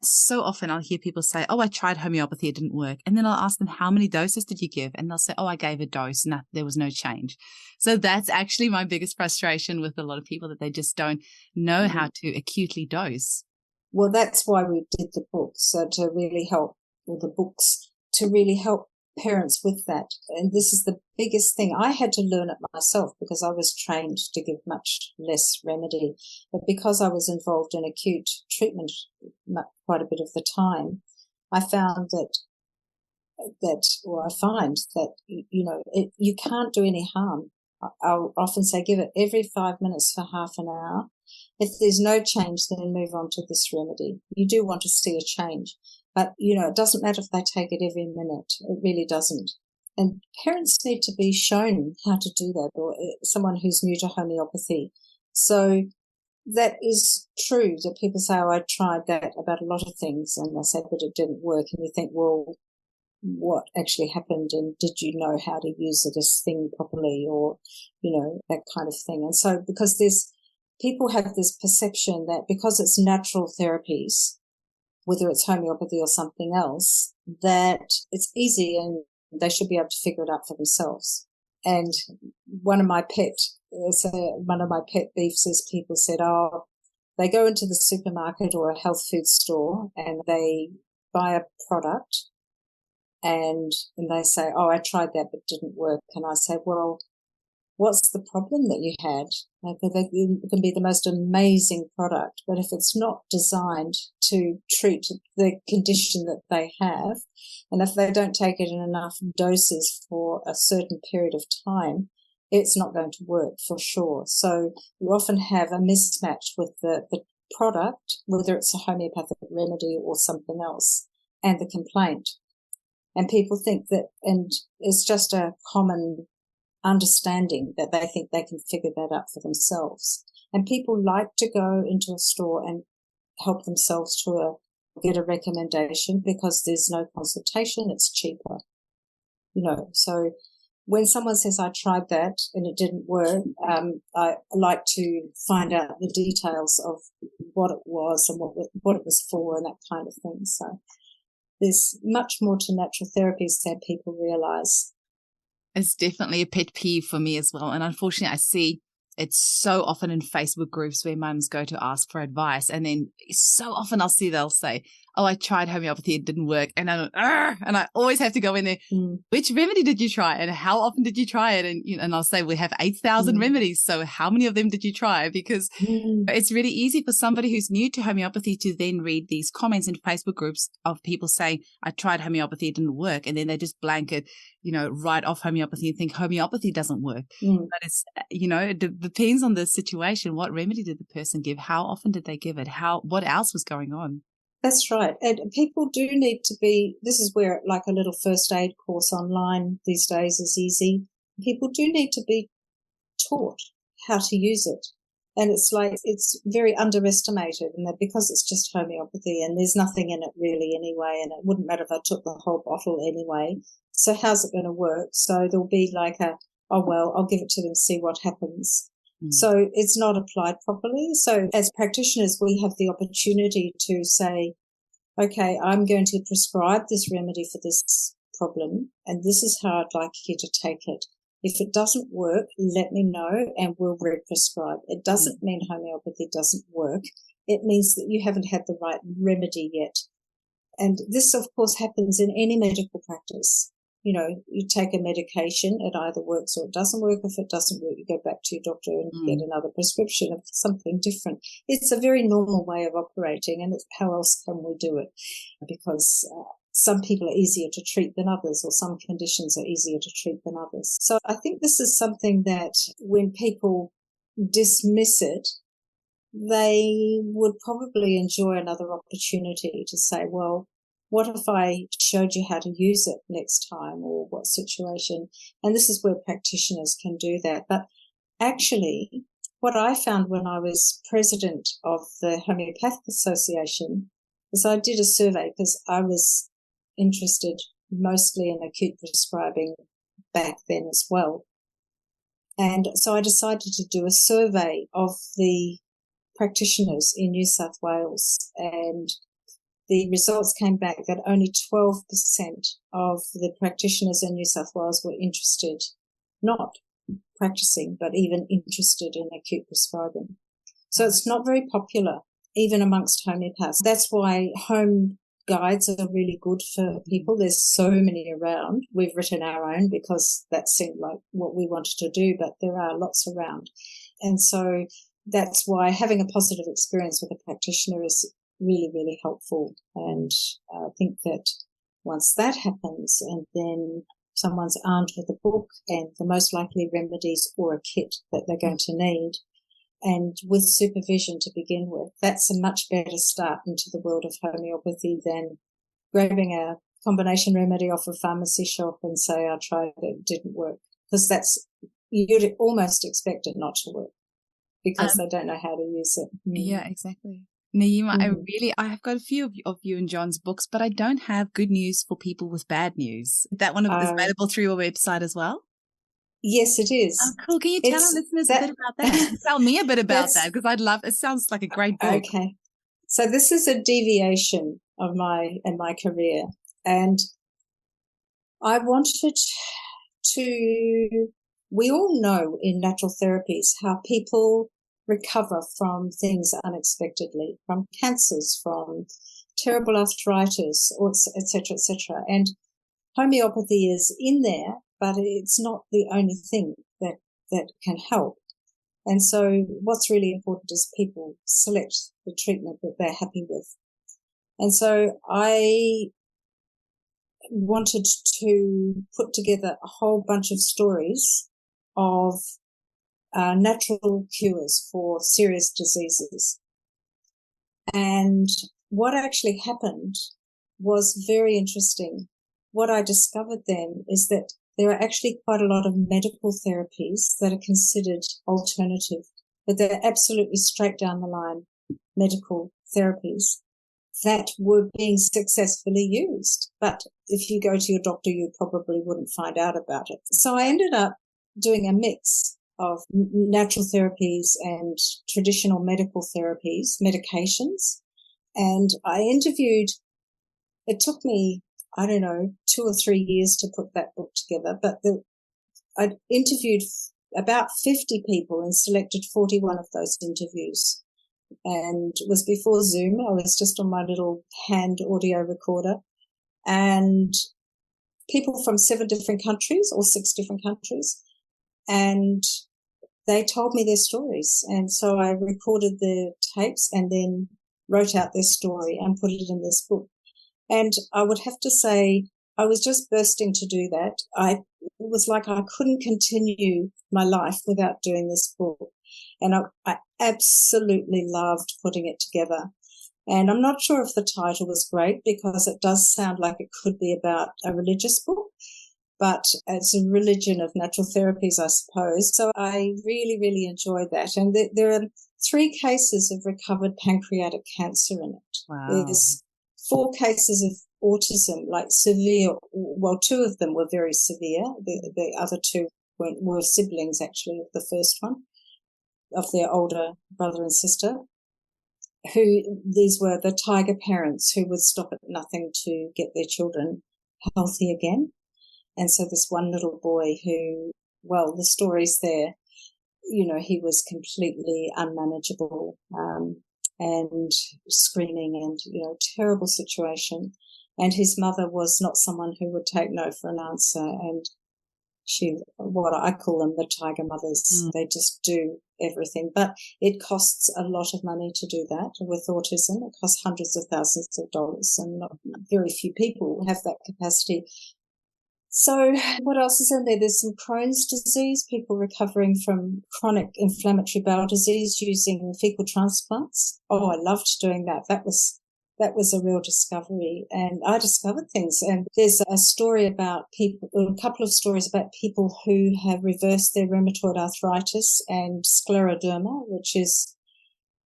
so often I'll hear people say, oh, I tried homeopathy, it didn't work. And then I'll ask them, how many doses did you give? And they'll say, oh, I gave a dose. No, there was no change. So that's actually my biggest frustration with a lot of people, that they just don't know how to acutely dose. Well, that's why we did the book. So to really help, or the books, to really help parents with that. And this is the biggest thing. I had to learn it myself because I was trained to give much less remedy. But because I was involved in acute treatment quite a bit of the time, I found I find that, you can't do any harm. I'll often say give it every 5 minutes for half an hour. If there's no change, then move on to this remedy. You do want to see a change. But, it doesn't matter if they take it every minute. It really doesn't. And parents need to be shown how to do that, or someone who's new to homeopathy. So that is true that people say, oh, I tried that about a lot of things, and they say, but it didn't work. And you think, well, what actually happened, and did you know how to use this thing properly, or, that kind of thing. And so because people have this perception that because it's natural therapies, whether it's homeopathy or something else, that it's easy and they should be able to figure it out for themselves. And one of my pet beefs is people said, oh, they go into the supermarket or a health food store and they buy a product and they say, oh, I tried that but didn't work. And I say, well, what's the problem that you had? It can be the most amazing product, but if it's not designed to treat the condition that they have, and if they don't take it in enough doses for a certain period of time, it's not going to work for sure. So you often have a mismatch with the product, whether it's a homeopathic remedy or something else, and the complaint. And people think that, and it's just a common understanding that they think they can figure that out for themselves. And people like to go into a store and help themselves to get a recommendation because there's no consultation, it's cheaper. So when someone says, I tried that and it didn't work, I like to find out the details of what it was and what it was for and that kind of thing. So there's much more to natural therapies than people realize. It's definitely a pet peeve for me as well. And unfortunately, I see it's so often in Facebook groups where mums go to ask for advice. And then so often they'll say, oh, I tried homeopathy, it didn't work. And I always have to go in there. Which remedy did you try? And how often did you try it? And I'll say, we have 8,000 remedies. So how many of them did you try? Because it's really easy for somebody who's new to homeopathy to then read these comments in Facebook groups of people saying, I tried homeopathy, it didn't work. And then they just blanket, write off homeopathy and think homeopathy doesn't work. But it's, it depends on the situation. What remedy did the person give? How often did they give it? What else was going on? That's right. And people do need to this is where like a little first aid course online these days is easy. People do need to be taught how to use it. And it's very underestimated, and that because it's just homeopathy and there's nothing in it really anyway, and it wouldn't matter if I took the whole bottle anyway. So how's it going to work? So there'll be like I'll give it to them, see what happens. So it's not applied properly. So as practitioners, we have the opportunity to say, okay, I'm going to prescribe this remedy for this problem, and this is how I'd like you to take it. If it doesn't work, let me know and we'll re-prescribe. It doesn't mean homeopathy doesn't work. It means that you haven't had the right remedy yet. And this, of course, happens in any medical practice. You take a medication, it either works or it doesn't work. If it doesn't work, you go back to your doctor and get another prescription of something different. It's a very normal way of operating, and how else can we do it? Because some people are easier to treat than others, or some conditions are easier to treat than others. So I think this is something that when people dismiss it, they would probably enjoy another opportunity to say, well, what if I showed you how to use it next time, or what situation? And this is where practitioners can do that. But actually, what I found when I was president of the Homeopathic Association is I did a survey, because I was interested mostly in acute prescribing back then as well. And so I decided to do a survey of the practitioners in New South Wales, and the results came back that only 12% of the practitioners in New South Wales were interested, not practicing, but even interested in acute prescribing. So it's not very popular, even amongst homeopaths. That's why home guides are really good for people. There's so many around. We've written our own because that seemed like what we wanted to do, but there are lots around. And so that's why having a positive experience with a practitioner is really, really helpful. And I think that once that happens, and then someone's armed with a book and the most likely remedies or a kit that they're going to need, and with supervision to begin with, that's a much better start into the world of homeopathy than grabbing a combination remedy off a pharmacy shop and say, I tried it, it didn't work. Because you'd almost expect it not to work because they don't know how to use it. Yeah, exactly. Nyema, I have got a few of you and John's books, but I don't have good news for people with bad news. That one is available through your website as well? Yes, it is. Oh, cool. Can you tell our listeners a bit about that? Tell me a bit about that, because I'd love, it sounds like a great book. Okay. So this is a deviation of my career, and I wanted to, we all know in natural therapies how people recover from things unexpectedly, from cancers, from terrible arthritis, or et cetera, et cetera. And homeopathy is in there, but it's not the only thing that can help. And so what's really important is people select the treatment that they're happy with. And so I wanted to put together a whole bunch of stories of natural cures for serious diseases. And what actually happened was very interesting. What I discovered then is that there are actually quite a lot of medical therapies that are considered alternative, but they're absolutely straight down the line medical therapies that were being successfully used. But if you go to your doctor, you probably wouldn't find out about it. So I ended up doing a mix of natural therapies and traditional medical therapies, medications. And I interviewed, it took me, I don't know, 2 or 3 years to put that book together, but I interviewed about 50 people and selected 41 of those interviews. And it was before Zoom. I was just on my little hand audio recorder, and people from 7 different countries or 6 different countries. And they told me their stories. And so I recorded the tapes and then wrote out their story and put it in this book. And I would have to say, I was just bursting to do that. It was like I couldn't continue my life without doing this book. And I absolutely loved putting it together. And I'm not sure if the title was great, because it does sound like it could be about a religious book, but it's a religion of natural therapies, I suppose. So I really, really enjoyed that. And there are 3 cases of recovered pancreatic cancer in it. Wow. There's 4 cases of autism, like severe. Well, 2 of them were very severe. The other 2 were siblings, actually, of the first one, of their older brother and sister, these were the tiger parents who would stop at nothing to get their children healthy again. And so this one little boy who, well, the story's there, he was completely unmanageable, and screaming and, terrible situation. And his mother was not someone who would take no for an answer. And what I call them, the tiger mothers, they just do everything. But it costs a lot of money to do that with autism. It costs hundreds of thousands of dollars, and not very few people have that capacity. So what else is in there? There's some Crohn's disease, people recovering from chronic inflammatory bowel disease using fecal transplants. Oh, I loved doing that. That was a real discovery, and I discovered things. And there's a story about a couple of stories about people who have reversed their rheumatoid arthritis and scleroderma, which is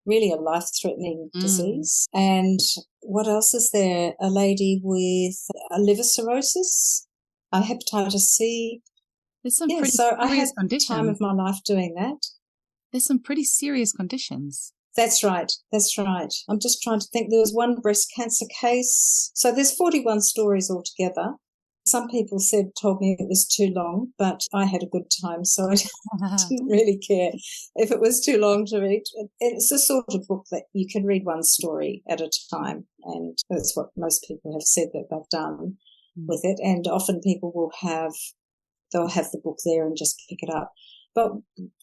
really a life-threatening disease. And what else is there? A lady with liver cirrhosis, hepatitis C. There's some pretty serious conditions. Time of my life doing that. There's some pretty serious conditions. That's right. I'm just trying to think. There was one breast cancer case. So there's 41 stories altogether. Some people told me it was too long, but I had a good time, so I didn't really care if it was too long to read. It's the sort of book that you can read one story at a time, and that's what most people have said that they've done with it. And often people they'll have the book there and just pick it up. But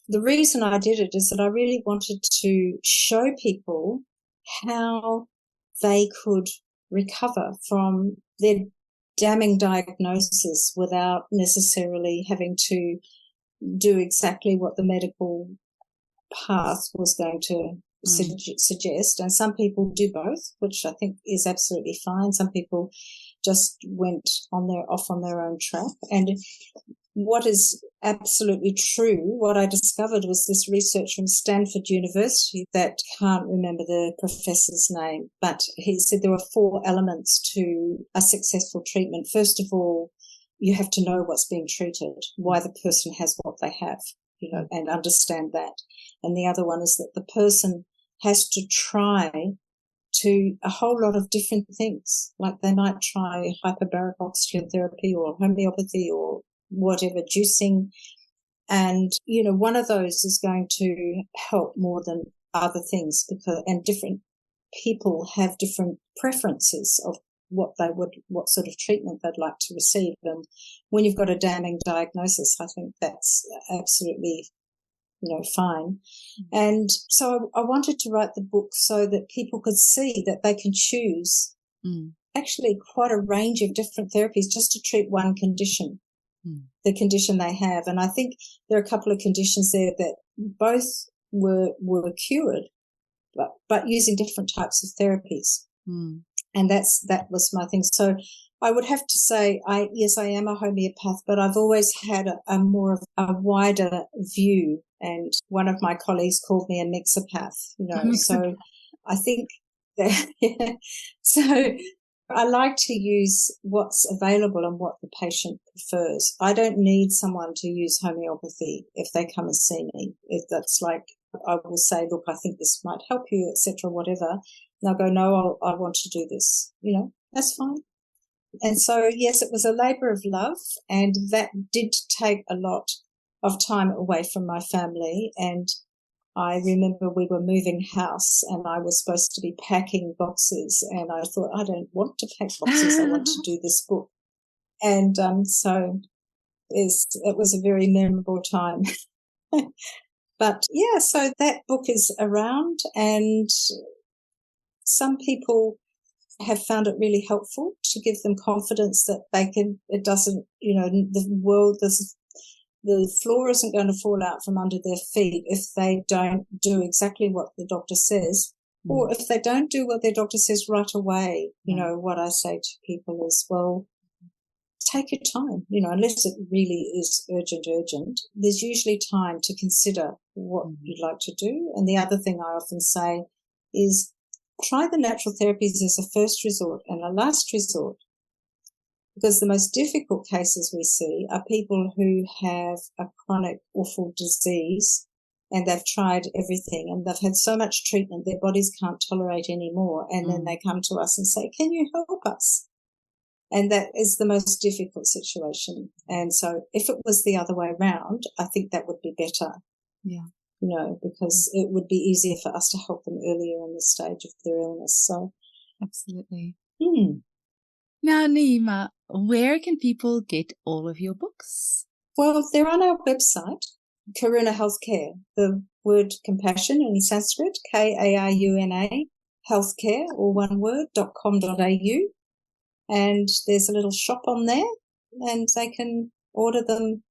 the reason I did it is that I really wanted to show people how they could recover from their damning diagnosis without necessarily having to do exactly what the medical path was going to suggest. And some people do both, which I think is absolutely fine. Some people just went off on their own track. And what is absolutely true, what I discovered was this research from Stanford University that can't remember the professor's name, but he said there were 4 elements to a successful treatment. First of all, you have to know what's being treated, why the person has what they have, and understand that. And the other one is that the person has to try a whole lot of different things, like they might try hyperbaric oxygen therapy or homeopathy or whatever, juicing. And, one of those is going to help more than other things, and different people have different preferences of what sort of treatment they'd like to receive. And when you've got a damning diagnosis, I think that's absolutely, fine. And so I wanted to write the book so that people could see that they can choose actually quite a range of different therapies just to treat one condition. The condition they have. And I think there are a couple of conditions there that both were cured, but using different types of therapies. And that was my thing. So I would have to say, yes, I am a homeopath, but I've always had a more of a wider view. And one of my colleagues called me a mixopath, so I think that, yeah. So I like to use what's available and what the patient prefers. I don't need someone to use homeopathy if they come and see me. If that's like, I will say, look, I think this might help you, etc., whatever. And they'll go, no, I want to do this. That's fine. And so, yes, it was a labor of love, and that did take a lot of time away from my family. And I remember we were moving house and I was supposed to be packing boxes, and I thought, I don't want to pack boxes. I want to do this book. And so it was a very memorable time. But, yeah, so that book is around, and some people have found it really helpful to give them confidence that it doesn't, the floor isn't going to fall out from under their feet if they don't do exactly what the doctor says, or if they don't do what their doctor says right away. What I say to people is, well, take your time, unless it really is urgent. There's usually time to consider what you'd like to do. And the other thing I often say is, try the natural therapies as a first resort and a last resort, because the most difficult cases we see are people who have a chronic, awful disease, and they've tried everything and they've had so much treatment their bodies can't tolerate anymore, and then they come to us and say, can you help us? And that is the most difficult situation. And so if it was the other way around, I think that would be better. Yeah. Because it would be easier for us to help them earlier in the stage of their illness. So, absolutely. Now, Nyema, where can people get all of your books? Well, they're on our website, Karuna Healthcare. The word compassion in Sanskrit, Kaaruna, healthcare, all one word, .com.au. And there's a little shop on there, and they can order them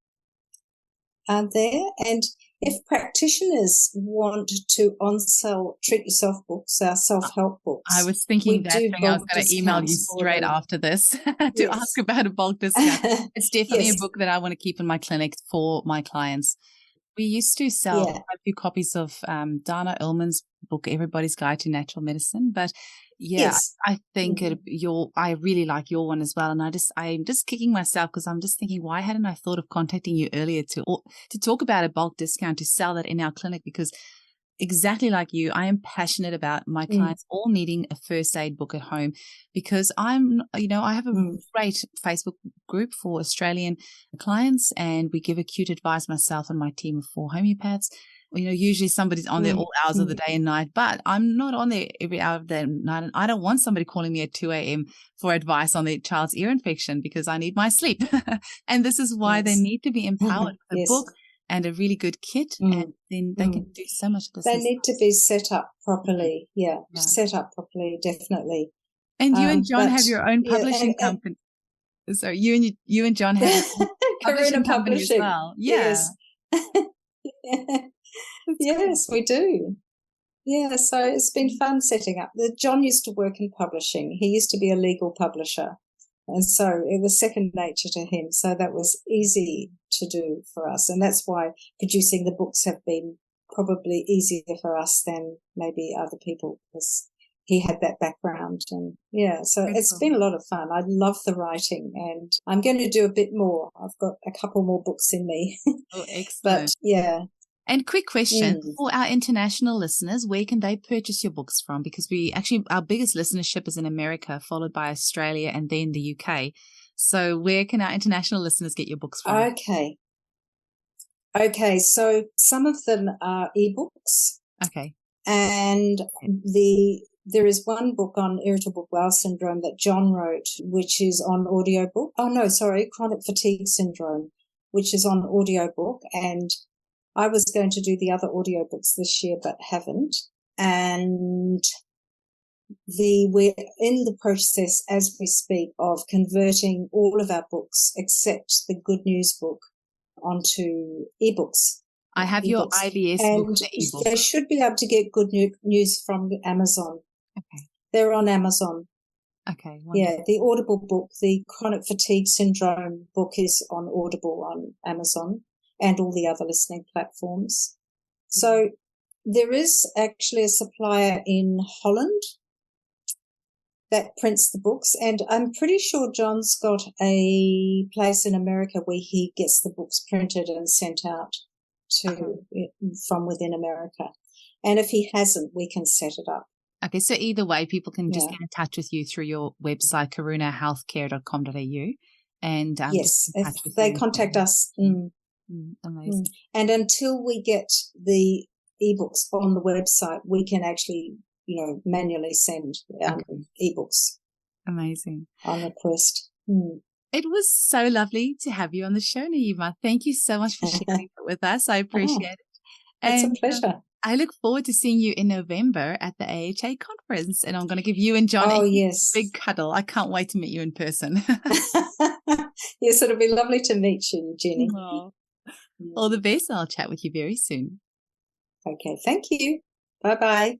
there. And if practitioners want to on-sell Treat Yourself books, our self-help books, I was thinking that thing. I was going to email you straight after this to ask about a bulk discount. It's definitely a book that I want to keep in my clinic for my clients. We used to sell a few copies of Dana Ullman's book, Everybody's Guide to Natural Medicine, but I think I really like your one as well. And I'm just kicking myself because I'm just thinking, why hadn't I thought of contacting you earlier to talk about a bulk discount, to sell that in our clinic? Because exactly like you, I am passionate about my clients all needing a first aid book at home, because I have a great Facebook group for Australian clients, and we give acute advice, myself and my team of 4 homeopaths. Usually somebody's on there all hours of the day and night, but I'm not on there every hour of the night. And I don't want somebody calling me at 2 a.m. for advice on their child's ear infection, because I need my sleep. And this is why they need to be empowered with a book and a really good kit, and then they can do so much of this. They need to be set up properly. Yeah, set up properly, definitely. And you and John have your own publishing company. So you and John have your own publishing company as well. Yeah. Yes. Yes, we do. Yeah, so it's been fun setting up. John used to work in publishing. He used to be a legal publisher, and so it was second nature to him. So that was easy to do for us, and that's why producing the books have been probably easier for us than maybe other people, because he had that background. And so it's been a lot of fun. I love the writing, and I'm going to do a bit more. I've got a couple more books in me. Oh, excellent. But And quick question for our international listeners, where can they purchase your books from? Because our biggest listenership is in America, followed by Australia and then the UK. So where can our international listeners get your books from? Okay. So some of them are ebooks. Okay. And there is one book on irritable bowel syndrome that John wrote, which is on audiobook. Chronic fatigue syndrome, which is on audiobook. And I was going to do the other audiobooks this year, but haven't. And we're in the process as we speak of converting all of our books except the Good News book onto ebooks. I have your IBS book, the ebook. They should be able to get Good News from Amazon. Okay. They're on Amazon. Okay. Wonderful. Yeah, the Audible book, the chronic fatigue syndrome book is on Audible on Amazon and all the other listening platforms. So there is actually a supplier in Holland that prints the books, and I'm pretty sure John's got a place in America where he gets the books printed and sent out to from within America. And if he hasn't, we can set it up. Okay, so either way, people can just get in touch with you through your website, karunahealthcare.com.au, and yes, if they contact us. Amazing. And until we get the ebooks on the website, we can actually, manually send ebooks. Amazing. On request. It was so lovely to have you on the show, Nyema. Thank you so much for sharing it with us. I appreciate it. It's a pleasure. I look forward to seeing you in November at the AHA conference, and I'm going to give you and John a big cuddle. I can't wait to meet you in person. Yes, it'll be lovely to meet you, Jenny. All the best. I'll chat with you very soon. Okay, thank you. Bye-bye.